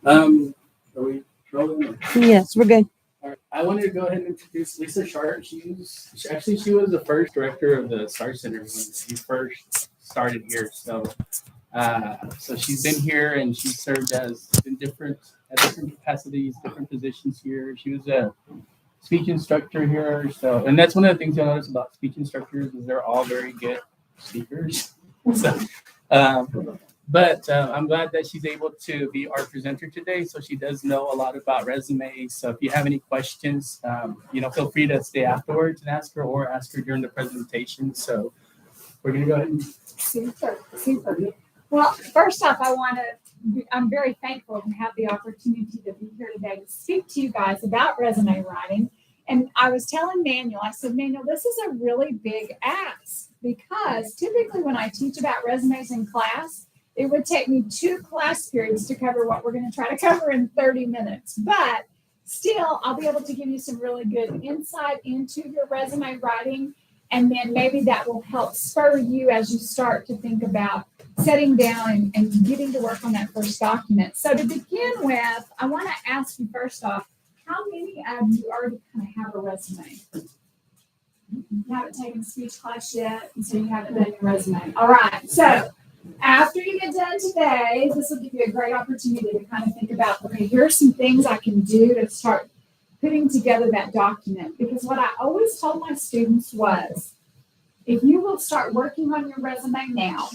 Are we rolling? Yes, we're good. All right. I wanted to go ahead and introduce Lissa Sharp. She was the first director of the STAR Center when she first started here. So she's been here and she served in different capacities, different positions here. She was a speech instructor here. So, and that's one of the things you'll notice about speech instructors is they're all very good speakers. So, but I'm glad that she's able to be our presenter today. So she does know a lot about resumes. So if you have any questions, feel free to stay afterwards and ask her or ask her during the presentation. So we're going to go ahead and. Super. Well, first off, I'm very thankful to have the opportunity to be here today to speak to you guys about resume writing. And I was telling Manuel, I said, Manuel, this is a really big ask because typically when I teach about resumes in class, it would take me 2 class periods to cover what we're going to try to cover in 30 minutes. But still, I'll be able to give you some really good insight into your resume writing. And then maybe that will help spur you as you start to think about setting down and getting to work on that first document. So to begin with, I want to ask you first off, how many of you already kind of have a resume? You haven't taken speech class yet, and so you haven't done your resume. All right, so after you get done today, this will give you a great opportunity to kind of think about, okay, here are some things I can do to start putting together that document. Because what I always told my students was, if you will start working on your resume now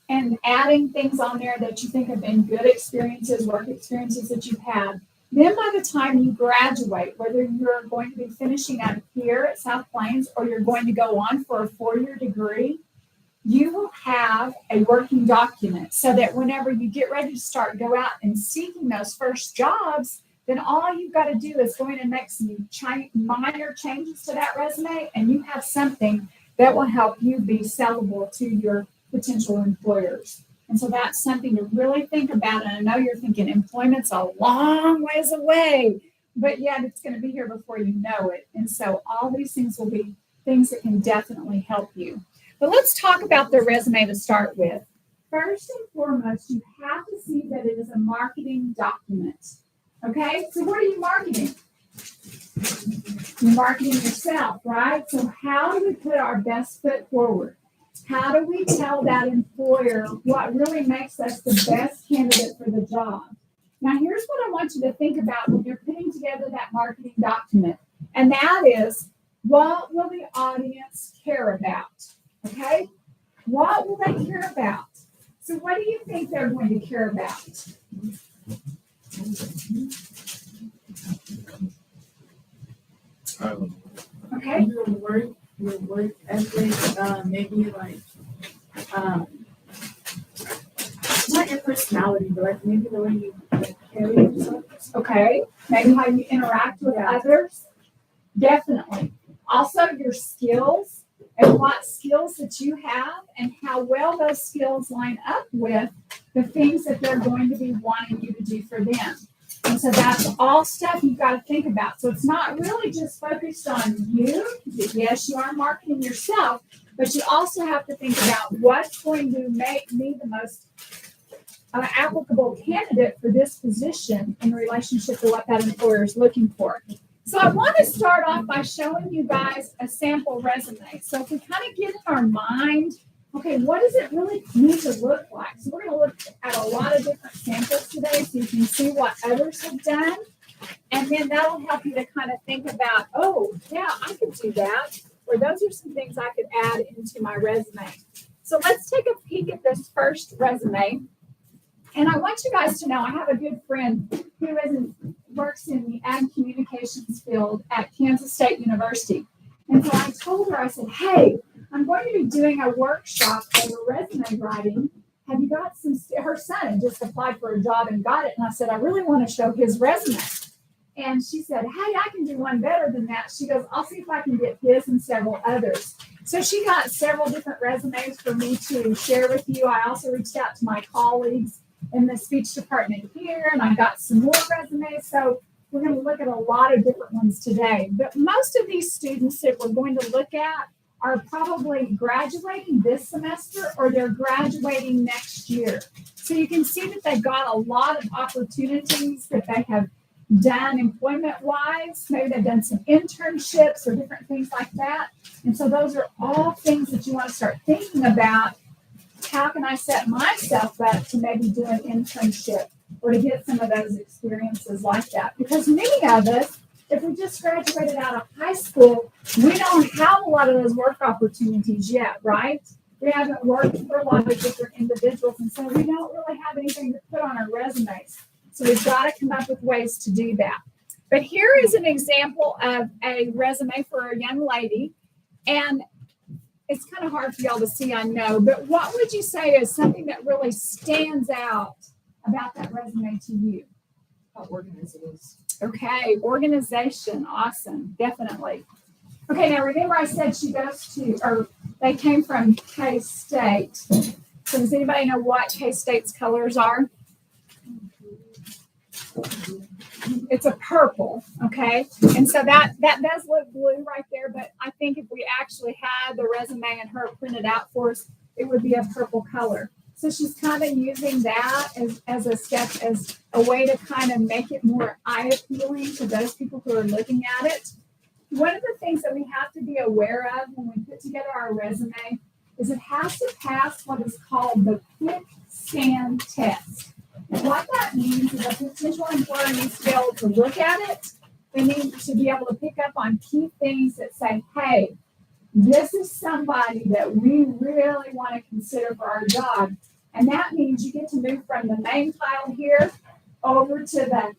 and adding things on there that you think have been good experiences, work experiences that you've had, then by the time you graduate, whether you're going to be finishing up here at South Plains or you're going to go on for a 4-year degree, you will have a working document so that whenever you get ready to go out and seeking those first jobs, then all you've got to do is go in and make some minor changes to that resume, and you have something that will help you be sellable to your potential employers. And so that's something to really think about. And I know you're thinking employment's a long ways away, but yet it's going to be here before you know it. And so all these things will be things that can definitely help you. But let's talk about the resume to start with. First and foremost, you have to see that it is a marketing document. Okay, so what are you marketing? You're marketing yourself, right? So how do we put our best foot forward? How do we tell that employer what really makes us the best candidate for the job? Now, here's what I want you to think about when you're putting together that marketing document, and that is, what will the audience care about? Okay? What will they care about? So what do you think they're going to care about? Okay. Your work ethic, maybe like not your personality, but like maybe the way you carry yourself. Okay. Maybe how you interact with others. Definitely. Also your skills and what skills that you have and how well those skills line up with the things that they're going to be wanting you to do for them. And so that's all stuff you've got to think about. So it's not really just focused on you. Yes, you are marketing yourself, but you also have to think about what's going to make me the most applicable candidate for this position in relationship to what that employer is looking for. So I want to start off by showing you guys a sample resume. So if we kind of get in our mind, okay, what does it really need to look like? So we're going to look at a lot of different samples today so you can see what others have done. And then that'll help you to kind of think about, oh, yeah, I could do that. Or those are some things I could add into my resume. So let's take a peek at this first resume. And I want you guys to know I have a good friend who works in the ag communications field at Kansas State University. And so I told her, I said, hey, I'm going to be doing a workshop over resume writing. Have you got her son had just applied for a job and got it. And I said, I really want to show his resume. And she said, hey, I can do one better than that. She goes, I'll see if I can get his and several others. So she got several different resumes for me to share with you. I also reached out to my colleagues in the speech department here, and I got some more resumes. So we're going to look at a lot of different ones today. But most of these students that we're going to look at are probably graduating this semester or they're graduating next year. So So you can see that they've got a lot of opportunities that they have done employment-wise. Maybe they've done some internships or different things like that. And so those are all things that you want to start thinking about. How can I set myself up to maybe do an internship or to get some of those experiences like that? Because many of us, if we just graduated out of high school, we don't have a lot of those work opportunities yet, right? We haven't worked for a lot of different individuals, and so we don't really have anything to put on our resumes. So we've got to come up with ways to do that. But here is an example of a resume for a young lady, and it's kind of hard for y'all to see, I know, but what would you say is something that really stands out about that resume to you? How organized it is. Okay, organization, awesome, definitely. Okay, now remember I said she goes to, or they came from K-State. So does anybody know what K-State's colors are? It's a purple, okay? And so that does look blue right there, but I think if we actually had the resume and her printed out for us, it would be a purple color. So she's kind of using that as a step, as a way to kind of make it more eye-appealing to those people who are looking at it. One of the things that we have to be aware of when we put together our resume is it has to pass what is called the quick scan test. And what that means is a potential employer needs to be able to look at it. They need to be able to pick up on key things that say, hey, this is somebody that we really want to consider for our job. And that means you get to move from the main pile here over to the,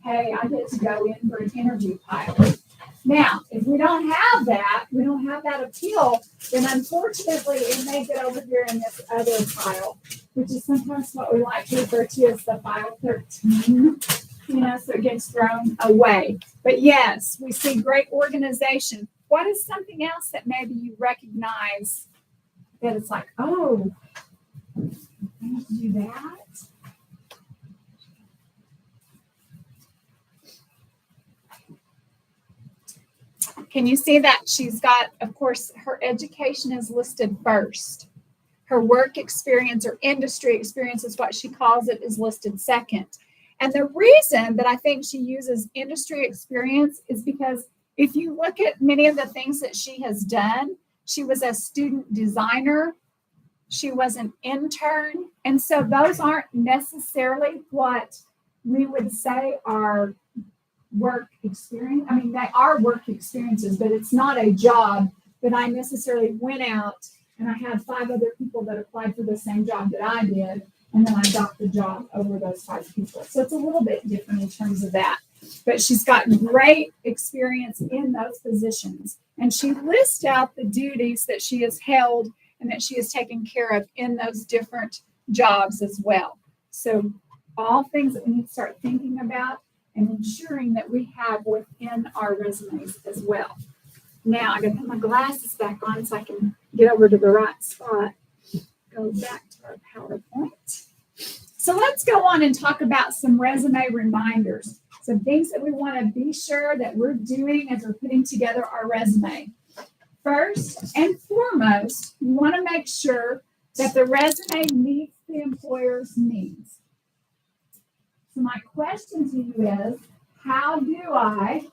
hey, I get to go in for an interview pile. Now, if we don't have that appeal, then unfortunately it may get over here in this other pile, which is sometimes what we like to refer to as the file 13, so it gets thrown away. But yes, we see great organization. What is something else that maybe you recognize that it's like, oh, I need to do that? Can you see that she's got, of course, her education is listed first. Her work experience or industry experience is what she calls it, is listed second. And the reason that I think she uses industry experience is because if you look at many of the things that she has done, she was a student designer, she was an intern, and so those aren't necessarily what we would say are work experience. I mean, they are work experiences, but it's not a job that I necessarily went out and I had 5 other people that applied for the same job that I did, and then I got the job over those 5 people. So it's a little bit different in terms of that. But she's got great experience in those positions. And she lists out the duties that she has held and that she has taken care of in those different jobs as well. So all things that we need to start thinking about and ensuring that we have within our resumes as well. Now I gotta put my glasses back on so I can get over to the right spot. Go back to our PowerPoint. So let's go on and talk about some resume reminders. Some things that we want to be sure that we're doing as we're putting together our resume. First and foremost, you want to make sure that the resume meets the employer's needs. So my question to you is, how do I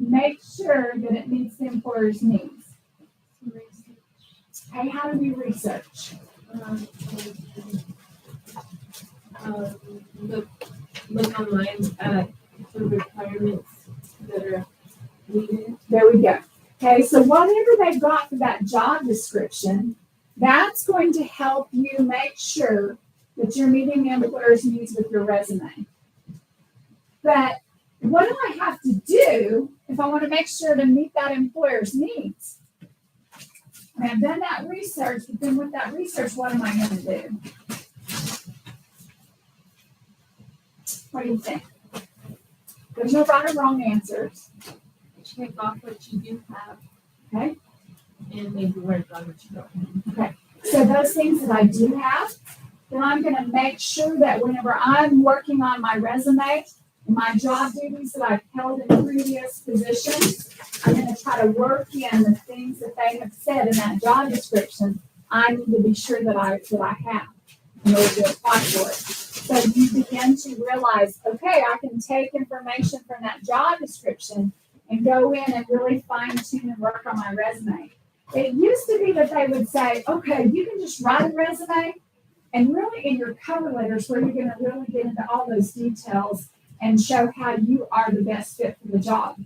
make sure that it meets the employer's needs? Hey, how do we research? Look online at the requirements that are needed. There we go. Okay, so whatever they've got for that job description, that's going to help you make sure that you're meeting the employer's needs with your resume. But what do I have to do if I want to make sure to meet that employer's needs? I mean, I've done that research, but then with that research, what am I going to do? What do you think? There's no right or wrong answers. Check off what you do have, Okay? and maybe work on what you don't have. Okay. So those things that I do have, then I'm going to make sure that whenever I'm working on my resume, my job duties that I've held in previous positions, I'm going to try to work in the things that they have said in that job description. I need to be sure that I have. in order to apply for it. So you begin to realize, okay, I can take information from that job description and go in and really fine tune and work on my resume. It used to be that they would say, okay, you can just write a resume, and really in your cover letters where you're going to really get into all those details and show how you are the best fit for the job.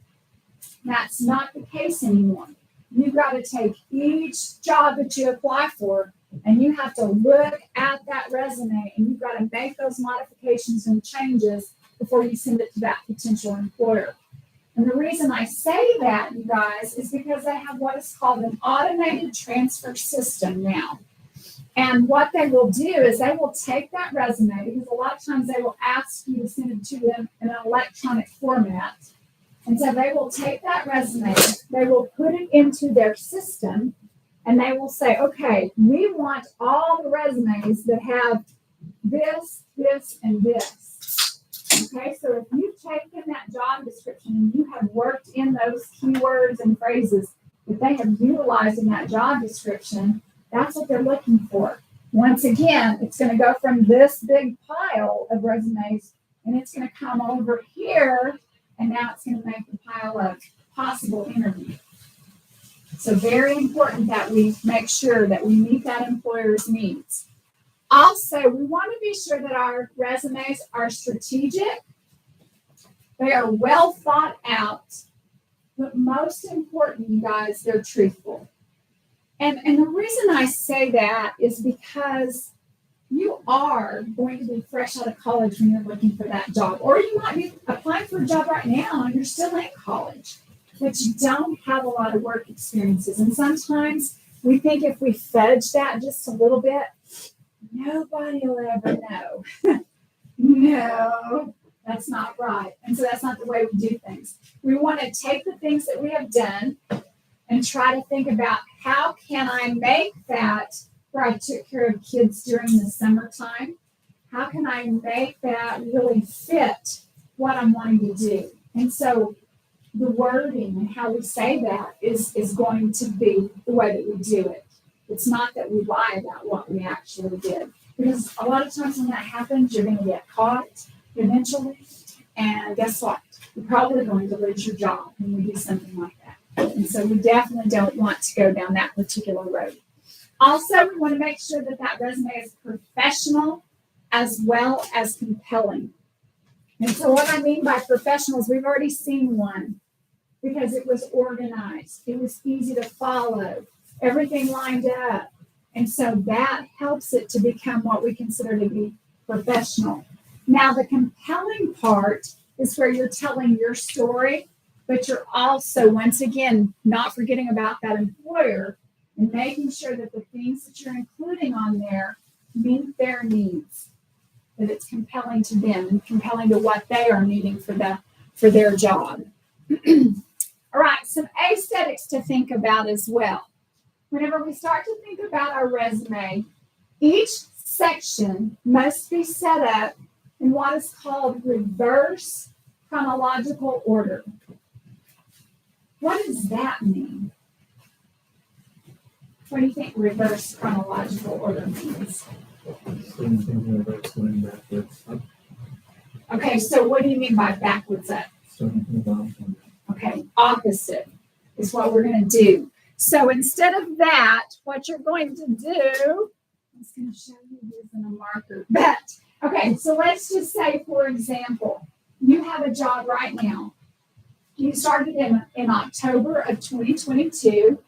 That's not the case anymore. You've got to take each job that you apply for, and you have to look at that resume, and you've got to make those modifications and changes before you send it to that potential employer. And the reason I say that, you guys, is because they have what is called an automated transfer system now. And what they will do is they will take that resume, because a lot of times they will ask you to send it to them in an electronic format. And so they will take that resume, they will put it into their system, and they will say, okay, we want all the resumes that have this, this, and this. Okay, so if you've taken that job description and you have worked in those keywords and phrases that they have utilized in that job description, that's what they're looking for. Once again, it's going to go from this big pile of resumes, and it's going to come over here, and now it's going to make the pile of possible interviews. So very important that we make sure that we meet that employer's needs. Also, we want to be sure that our resumes are strategic, they are well thought out, but most important, you guys, they're truthful. And the reason I say that is because you are going to be fresh out of college when you're looking for that job. Or you might be applying for a job right now and you're still in college, but you don't have a lot of work experiences. And sometimes we think if we fudge that just a little bit, nobody will ever know. No, that's not right. And so that's not the way we do things. We want to take the things that we have done and try to think about how can I make that where I took care of kids during the summertime? How can I make that really fit what I'm wanting to do? And so the wording and how we say that is going to be the way that we do it. It's not that we lie about what we actually did. Because a lot of times when that happens, you're going to get caught eventually. And guess what? You're probably going to lose your job when we do something like that. And so we definitely don't want to go down that particular road. Also, we want to make sure that that resume is professional as well as compelling. And so what I mean by professional is we've already seen one because it was organized. It was easy to follow. Everything lined up. And so that helps it to become what we consider to be professional. Now, the compelling part is where you're telling your story, but you're also, once again, not forgetting about that employer and making sure that the things that you're including on there meet their needs, that it's compelling to them and compelling to what they are needing for their job. All right, some aesthetics to think about as well. Whenever we start to think about our resume, each section must be set up in what is called reverse chronological order. What does that mean? What do you think reverse chronological order means? Okay, so what do you mean by backwards up? Okay, opposite is what we're going to do. So instead of that, what you're going to do, I'm just going to show you using a marker. But, okay, so let's just say, for example, you have a job right now. You started in October of 2022,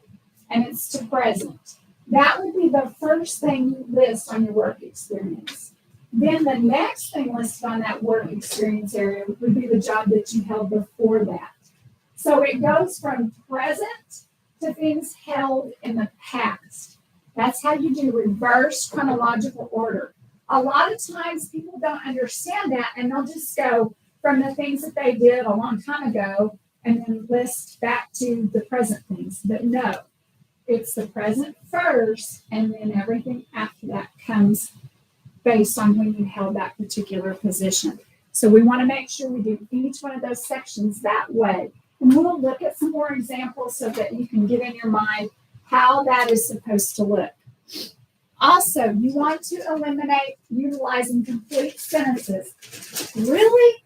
and it's to present. That would be the first thing you list on your work experience. Then the next thing listed on that work experience area would be the job that you held before that. So it goes from present to things held in the past. That's how you do reverse chronological order. A lot of times people don't understand that, and they'll just go from the things that they did a long time ago and then list back to the present things. But no, it's the present first, and then everything after that comes based on when you held that particular position. So we want to make sure we do each one of those sections that way. And we'll look at some more examples so that you can get in your mind how that is supposed to look. Also, you want to eliminate utilizing complete sentences. Really?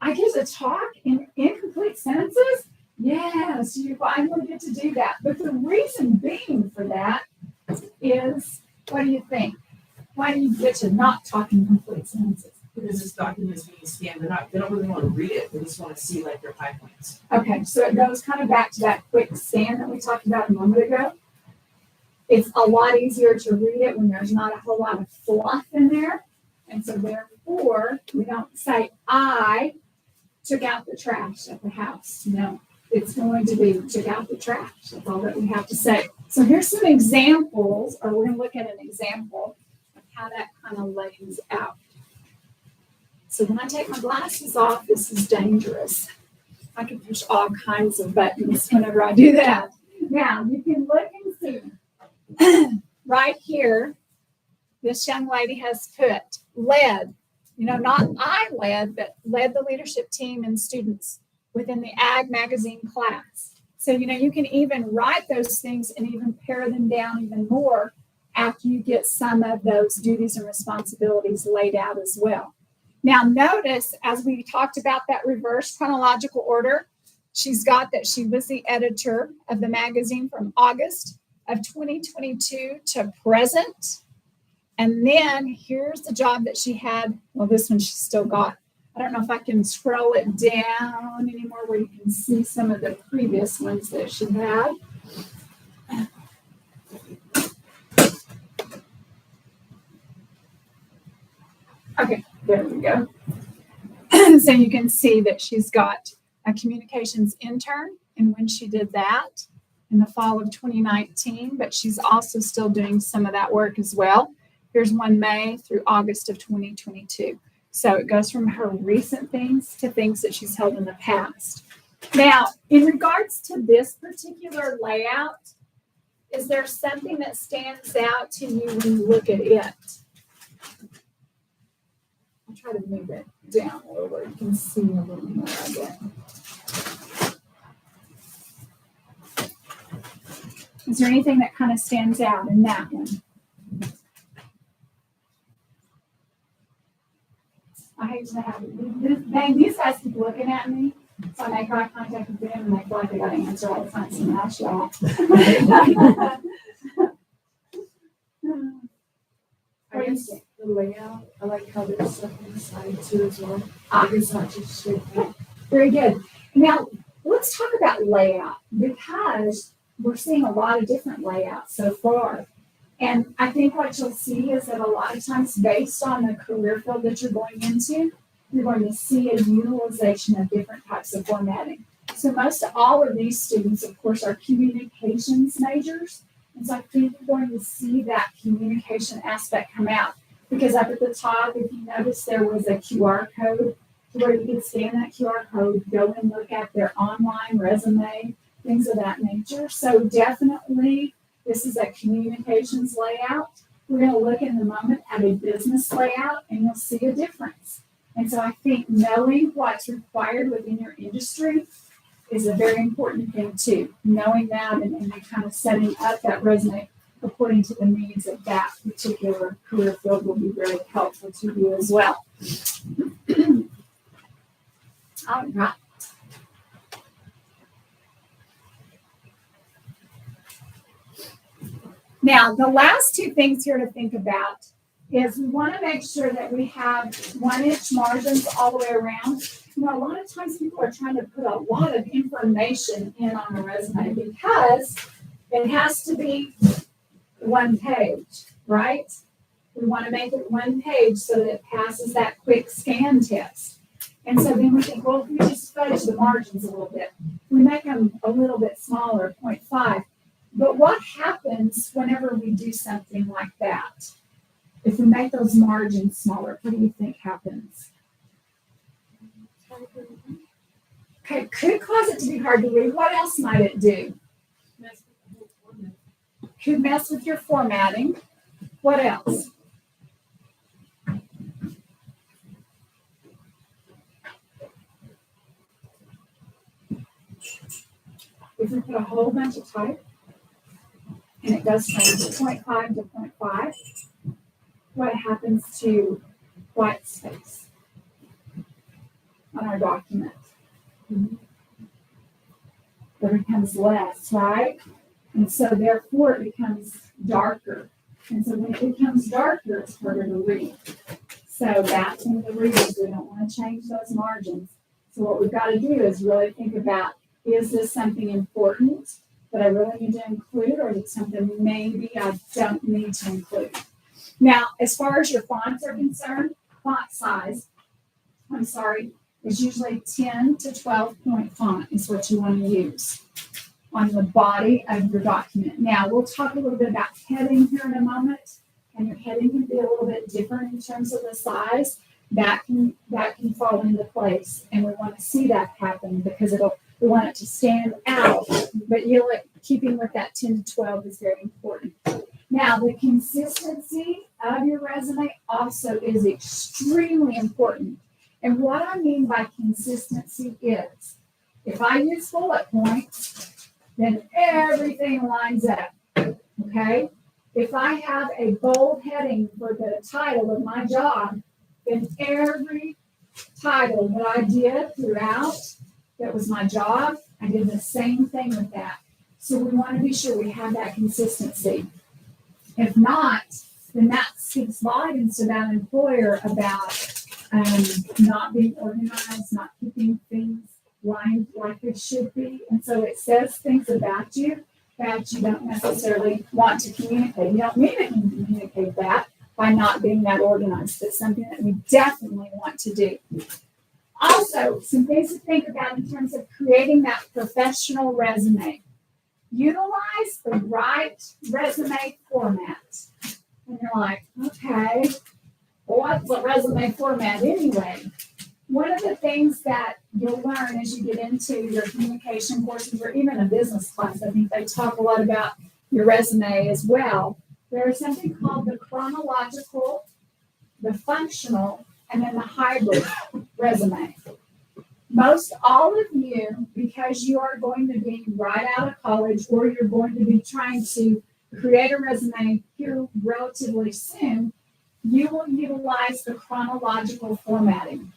I get to talk in incomplete sentences? Yes, I'm going to get to do that. But the reason being for that is, what do you think? Why do you get to not talk in complete sentences? Because this document is being scanned, they don't really want to read it, they just want to see like their high points. Okay, so it goes kind of back to that quick scan that we talked about a moment ago. It's a lot easier to read it when there's not a whole lot of fluff in there. And so therefore, we don't say, I took out the trash at the house. No, it's going to be took out the trash. That's all that we have to say. So here's some examples, or we're going to look at an example of how that kind of lays out. So when I take my glasses off, this is dangerous. I can push all kinds of buttons whenever I do that. Now, you can look and see. Right here, this young lady has put led, not I led, but led the leadership team and students within the Ag Magazine class. So, you can even write those things and even pare them down even more after you get some of those duties and responsibilities laid out as well. Now, notice, as we talked about that reverse chronological order, she's got that she was the editor of the magazine from August of 2022 to present. And then here's the job that she had. Well, this one she's still got. I don't know if I can scroll it down anymore where you can see some of the previous ones that she had. Okay, there we go. So you can see that she's got a communications intern, and when she did that in the fall of 2019, but she's also still doing some of that work as well. Here's one May through August of 2022. So it goes from her recent things to things that she's held in the past. Now, in regards to this particular layout, is there something that stands out to you when you look at it? I'll try to move it down a little where you can see a little more of it. Is there anything that kind of stands out in that one? I hate to have it. These guys keep looking at me, so I make eye contact with them, and they feel like they got to answer all the time. So now shut. I guess the layout, I like how there's stuff on the side too as well. It's not just straight up. Very good. Now, let's talk about layout, because we're seeing a lot of different layouts so far. And I think what you'll see is that a lot of times, based on the career field that you're going into, you're going to see a utilization of different types of formatting. So most all of these students, of course, are communications majors. And so I think you're going to see that communication aspect come out. Because up at the top, if you notice, there was a QR code where you could scan that QR code, go and look at their online resume, things of that nature. So definitely, this is a communications layout. We're going to look in a moment at a business layout, and you'll see a difference. And so I think knowing what's required within your industry is a very important thing too. Knowing that and then kind of setting up that resume according to the needs of that particular career field will be very helpful to you as well. All right. Now, the last two things here to think about is we want to make sure that we have 1-inch margins all the way around. A lot of times people are trying to put a lot of information in on a resume because it has to be one page, right? We want to make it one page so that it passes that quick scan test. And so then we think, well, if we just fudge the margins a little bit, we make them a little bit smaller, 0.5. But what happens whenever we do something like that? If we make those margins smaller, what do you think happens? Okay, could cause it to be hard to read. What else might it do? Could mess with your formatting. What else? If we put a whole bunch of type and it goes from 0.5 to 0.5, what happens to white space on our document? There becomes less, right? And so therefore it becomes darker. And so when it becomes darker, it's harder to read. So that's one of the reasons we don't want to change those margins. So what we've got to do is really think about, is this something important that I really need to include, or is it something maybe I don't need to include? Now, as far as your fonts are concerned, font size, is usually 10 to 12 point font is what you want to use on the body of your document. Now, we'll talk a little bit about heading here in a moment, and your heading can be a little bit different in terms of the size. That can fall into place, and we want to see that happen because we want it to stand out, but keeping with that 10 to 12 is very important. Now, the consistency of your resume also is extremely important. And what I mean by consistency is, if I use bullet points, then everything lines up, okay? If I have a bold heading for the title of my job, then every title that I did throughout that was my job, I did the same thing with that. So we want to be sure we have that consistency. If not, then that speaks volumes to that employer about not being organized, not keeping things lined like they should be. And so it says things about you that you don't necessarily want to communicate. You don't need to communicate that by not being that organized. It's something that we definitely want to do. Also, some things to think about in terms of creating that professional resume. Utilize the right resume format. And you're like, okay, well, what's a resume format anyway? One of the things that you'll learn as you get into your communication courses or even a business class, I think they talk a lot about your resume as well. There's something called the chronological, the functional, and then the hybrid resume. Most all of you, because you are going to be right out of college or you're going to be trying to create a resume here relatively soon, you will utilize the chronological formatting.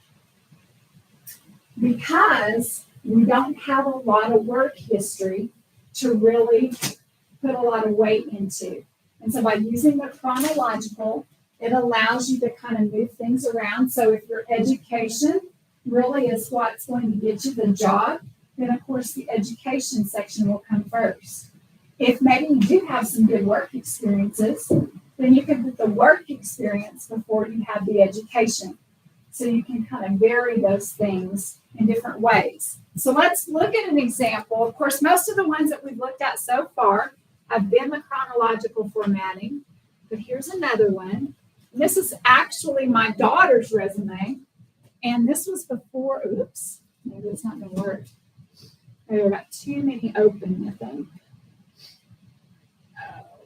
Because we don't have a lot of work history to really put a lot of weight into. And so by using the chronological, it allows you to kind of move things around. So if your education really is what's going to get you the job, then of course the education section will come first. If maybe you do have some good work experiences, then you can put the work experience before you have the education. So you can kind of vary those things in different ways. So let's look at an example. Of course, most of the ones that we've looked at so far have been the chronological formatting, but here's another one. This is actually my daughter's resume, and this was before, oops, maybe it's not going to work. There got too many open, I think.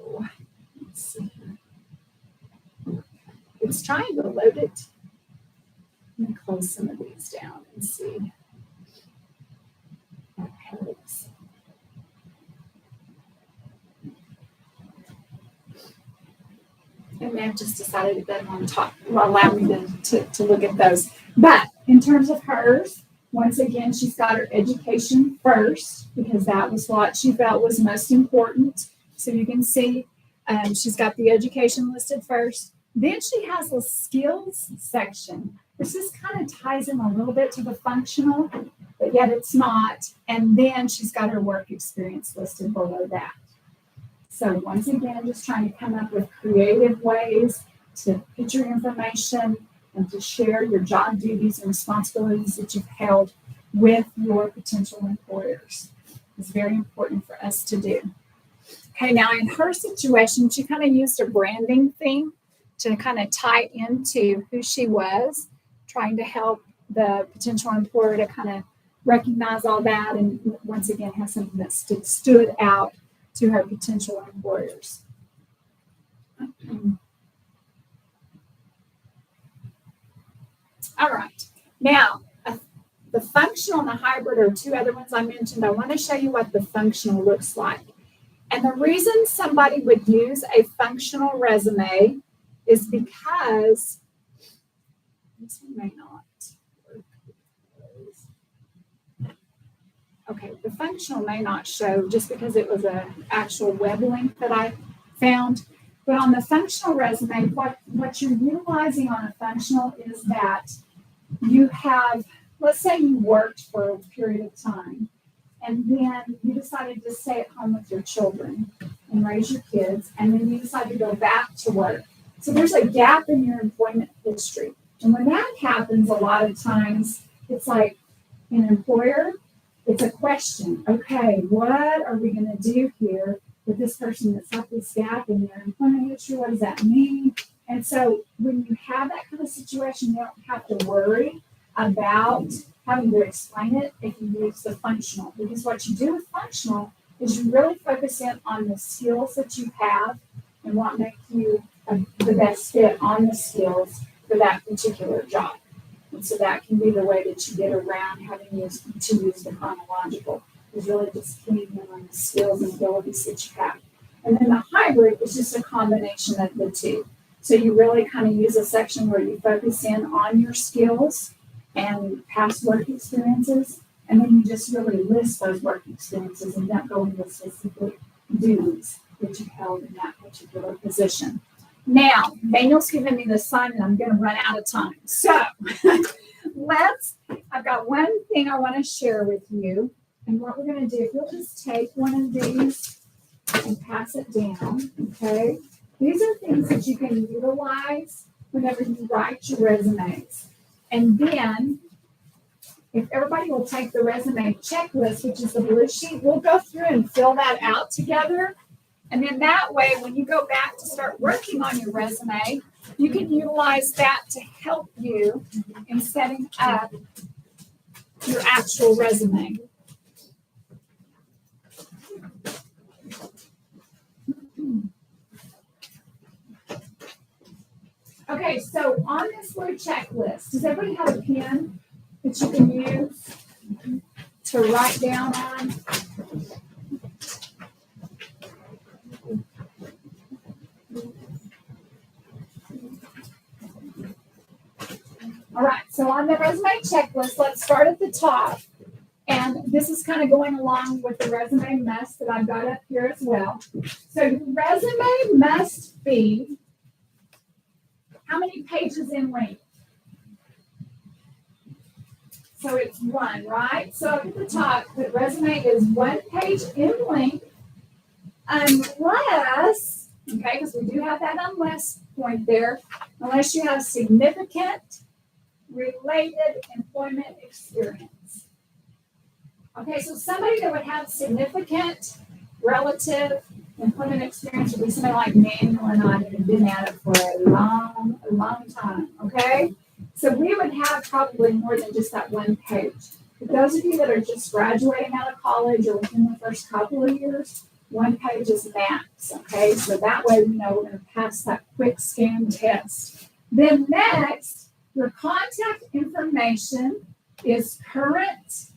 Oh, let's see here. It's trying to load it. Let me close some of these down and see. That helps. And I've just decided it doesn't want to allow me to look at those. But in terms of hers, once again, she's got her education first because that was what she felt was most important. So you can see she's got the education listed first. Then she has a skills section. This just kind of ties in a little bit to the functional, but yet it's not. And then she's got her work experience listed below that. So once again, just trying to come up with creative ways to put your information and to share your job duties and responsibilities that you've held with your potential employers. It's very important for us to do. Okay, now in her situation, she kind of used a branding theme to kind of tie into who she was, trying to help the potential employer to kind of recognize all that and once again have something that stood out to her potential employers. All right. Now, the functional and the hybrid are two other ones I mentioned. I want to show you what the functional looks like. And the reason somebody would use a functional resume is because this one may not work. Okay, the functional may not show just because it was an actual web link that I found. But on the functional resume, what you're utilizing on a functional is that you have, let's say you worked for a period of time, and then you decided to stay at home with your children and raise your kids, and then you decide to go back to work. So there's a gap in your employment history. And when that happens, a lot of times it's like an employer, it's a question. Okay, what are we going to do here with this person that's got this gap in their employment history? What does that mean? And so when you have that kind of situation, you don't have to worry about having to explain it if you use the functional. Because what you do with functional is you really focus in on the skills that you have and what makes you the best fit on the skills for that particular job. And so that can be the way that you get around having to use the chronological, is really just keying in on the skills and abilities that you have. And then the hybrid is just a combination of the two. So you really kind of use a section where you focus in on your skills and past work experiences, and then you just really list those work experiences and don't go into specific duties that you held in that particular position. Now, Daniel's giving me the sign and I'm going to run out of time. So I've got one thing I want to share with you. And what we're going to do, if you'll just take one of these and pass it down, okay? These are things that you can utilize whenever you write your resumes. And then, if everybody will take the resume checklist, which is the blue sheet, we'll go through and fill that out together. And then that way, when you go back to start working on your resume, you can utilize that to help you in setting up your actual resume. Okay, so on this blue checklist, does everybody have a pen that you can use to write down on? All right, so on the resume checklist, let's start at the top. And this is kind of going along with the resume must that I've got up here as well. So your resume must be how many pages in length? So it's one, right? So up at the top, the resume is 1 page in length, unless, okay, because we do have that unless point there, unless you have significant related employment experience. Okay, so somebody that would have significant relative employment experience would be somebody like Manuel and I that have been at it for a long time, okay? So we would have probably more than just that 1 page. But those of you that are just graduating out of college or within the first couple of years, 1 page is max, okay? So that way we know we're going to pass that quick scan test. Then next, your contact information is current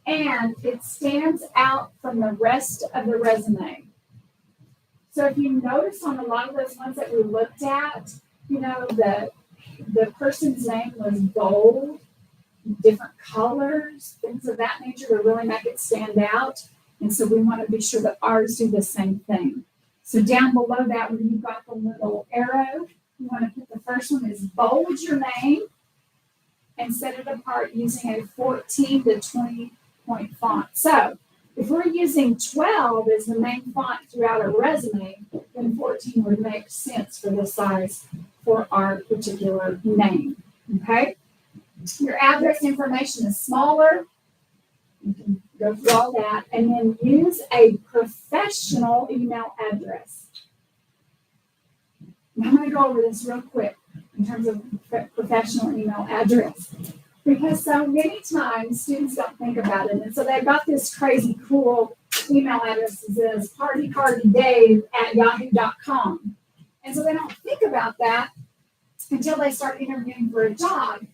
and it stands out from the rest of the resume. So if you notice on a lot of those ones that we looked at, you know, the person's name was bold, different colors, things of that nature to really make it stand out. And so we want to be sure that ours do the same thing. So down below that, where you've got the little arrow, you want to put the first one is bold your name and set it apart using a 14 to 20 point font. So if we're using 12 as the main font throughout our resume, then 14 would make sense for the size for our particular name, okay? Your address information is smaller. You can go through all that, and then use a professional email address. Now I'm going to go over this real quick in terms of professional email address, because so many times students don't think about it, and so they've got this crazy cool email address that says partycardydave@yahoo.com, and so they don't think about that until they start interviewing for a job,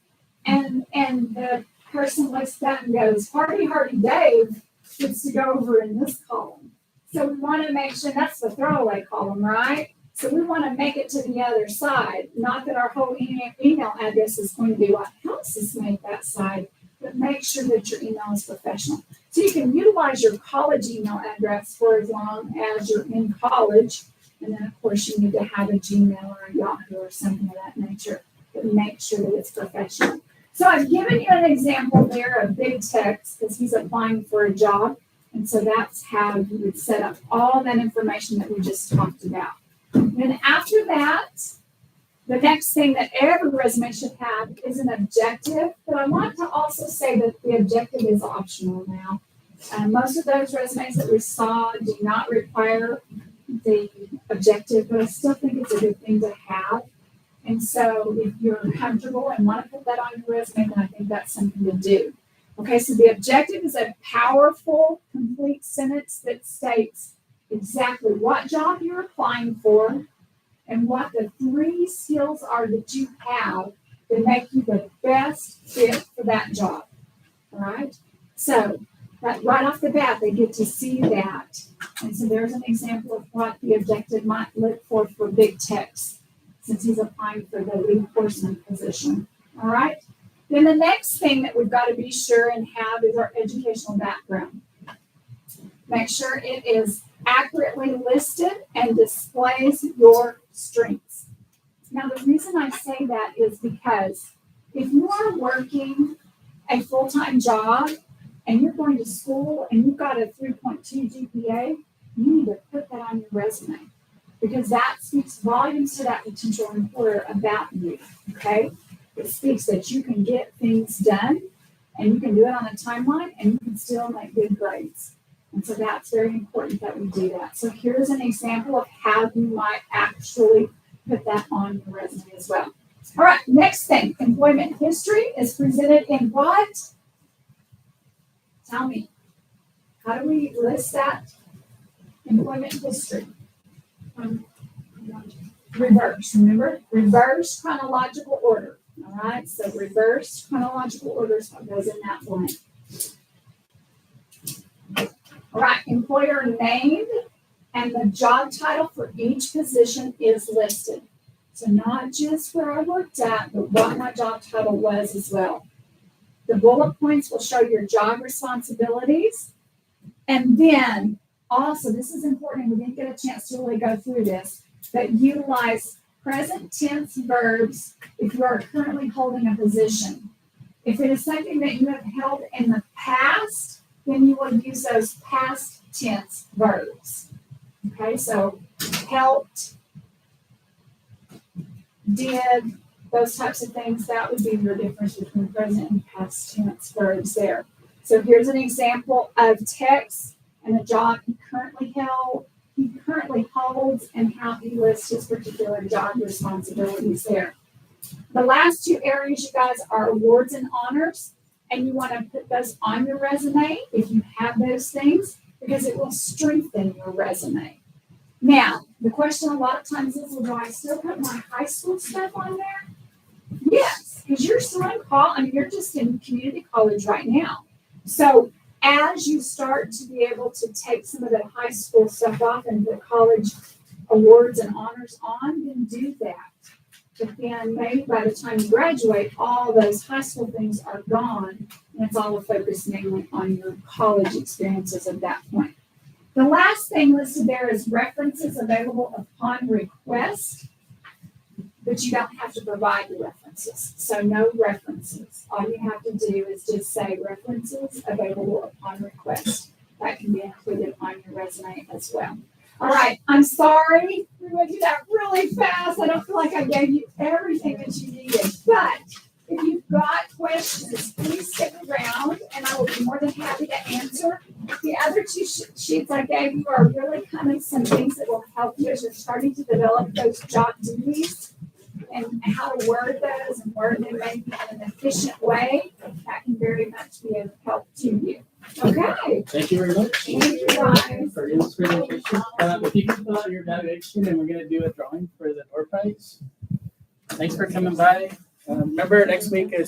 and the person looks at that and goes, Party Hardy Dave gets to go over in this column. So we want to make sure that's the throwaway column, right? So we want to make it to the other side. Not that our whole email address is going to be what helps us make that side, but make sure that your email is professional. So you can utilize your college email address for as long as you're in college. And then, of course, you need to have a Gmail or a Yahoo or something of that nature, but make sure that it's professional. So I've given you an example there of big text because he's applying for a job. And so that's how you would set up all that information that we just talked about. Then after that, the next thing that every resume should have is an objective. But I want to also say that the objective is optional now. Most of those resumes that we saw do not require the objective, but I still think it's a good thing to have. And so if you're comfortable and want to put that on your resume, then I think that's something to do. Okay, so the objective is a powerful, complete sentence that states exactly what job you're applying for and what the 3 skills are that you have that make you the best fit for that job. All right, so that right off the bat, they get to see that. And so there's an example of what the objective might look for big text, since he's applying for the lead enforcement position. All right. Then the next thing that we've got to be sure and have is our educational background. Make sure it is accurately listed and displays your strengths. Now, the reason I say that is because if you are working a full-time job and you're going to school and you've got a 3.2 GPA, you need to put that on your resume because that speaks volumes to that potential employer about you, okay? It speaks that you can get things done and you can do it on a timeline and you can still make good grades. And so that's very important that we do that. So here's an example of how you might actually put that on your resume as well. All right, next thing, employment history is presented in what? Tell me, how do we list that? Employment history. Reverse, remember? Reverse chronological order. All right, so reverse chronological order is what goes in that blank. All right, employer name and the job title for each position is listed. So not just where I worked at, but what my job title was as well. The bullet points will show your job responsibilities. And then also, this is important, we didn't get a chance to really go through this, but utilize present tense verbs if you are currently holding a position. If it is something that you have held in the past, then you will use those past tense verbs. Okay, so helped, did, those types of things, that would be your difference between present and past tense verbs there. So here's an example of text and a job he currently holds, and how he lists his particular job responsibilities there. The last 2 areas, you guys, are awards and honors, and you want to put those on your resume if you have those things, because it will strengthen your resume. Now, the question a lot of times is, well, do I still put my high school stuff on there? Yes, because you're still in college. You're just in community college right now. So as you start to be able to take some of that high school stuff off and the college awards and honors on, then do that. But then maybe by the time you graduate, all those high school things are gone, and it's all a focus mainly on your college experiences at that point. The last thing listed there is references available upon request, but you don't have to provide the references. So no references. All you have to do is just say references available upon request. That can be included on your resume as well. All right, I'm sorry. We're going to do that really fast. I don't feel like I gave you everything that you needed. But if you've got questions, please stick around, and I will be more than happy to answer. The other 2 sheets I gave you are really kind of some things that will help you as you're starting to develop those job duties and how to word those and word them maybe in an efficient way. That can very much be of help to you. Okay. Thank you very much. Thank you guys. For this presentation. If you can fill out your evaluation, and we're going to do a drawing for the door prize. Thanks for coming by. Remember, next week is